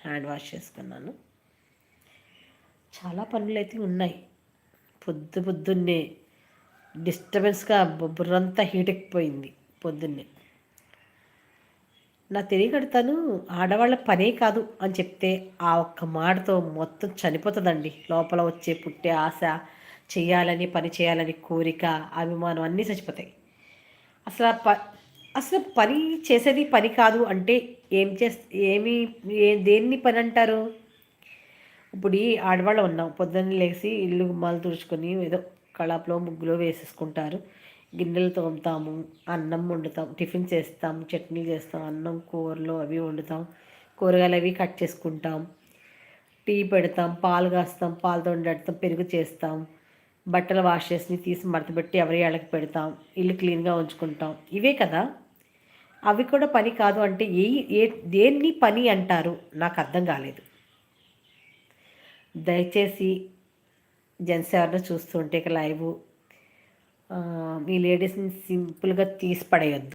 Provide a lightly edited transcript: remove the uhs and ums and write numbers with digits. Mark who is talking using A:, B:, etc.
A: Hand wash చేసుకున్నాను. చాలా పనులైతే ఉన్నాయి. పొద్దున్నే డిస్టర్బెన్స్గా బుర్రంతా హీట్ ఎక్కిపోయింది పొద్దున్నే. నా తెలియకడతాను ఆడవాళ్ళ పనే కాదు అని చెప్తే ఆ ఒక్క మాటతో మొత్తం చనిపోతుందండి. లోపల వచ్చే పుట్టే ఆశ, చేయాలని పని చేయాలని కోరిక, అభిమానం అన్నీ చచ్చిపోతాయి. అసలు అసలు పని చేసేది పని కాదు అంటే ఏం చేస్ ఏమి దేన్ని పని అంటారు? ఇప్పుడు ఈ ఆడవాళ్ళు ఉన్నాం, పొద్దున్న లేచి ఇల్లు గుమ్మాలు తుడుచుకొని ఏదో కళాపులో ముగ్గులో వేసేసుకుంటారు. గిన్నెలు తోముతాము, అన్నం వండుతాం, టిఫిన్ చేస్తాం, చట్నీలు చేస్తాం, అన్నం కూరలు అవి వండుతాం, కూరగాయలు అవి కట్ చేసుకుంటాం, టీ పెడతాం, పాలు కాస్తాం, పాలతో వండేస్తాం, పెరుగు చేస్తాం, బట్టలు వాష్ చేసి తీసి మడతపెట్టి ఎవరి వాళ్ళకి పెడతాం, ఇల్లు క్లీన్గా ఉంచుకుంటాం. ఇవే కదా. అవి కూడా పని కాదు అంటే ఏ దేన్ని పని అంటారు? నాకు అర్థం కాలేదు. దయచేసి జెంట్స్ ఎవరైనా చూస్తుంటే ఇక లైవ్ మీ లేడీస్ని సింపుల్గా తీసి పడేయొద్దు.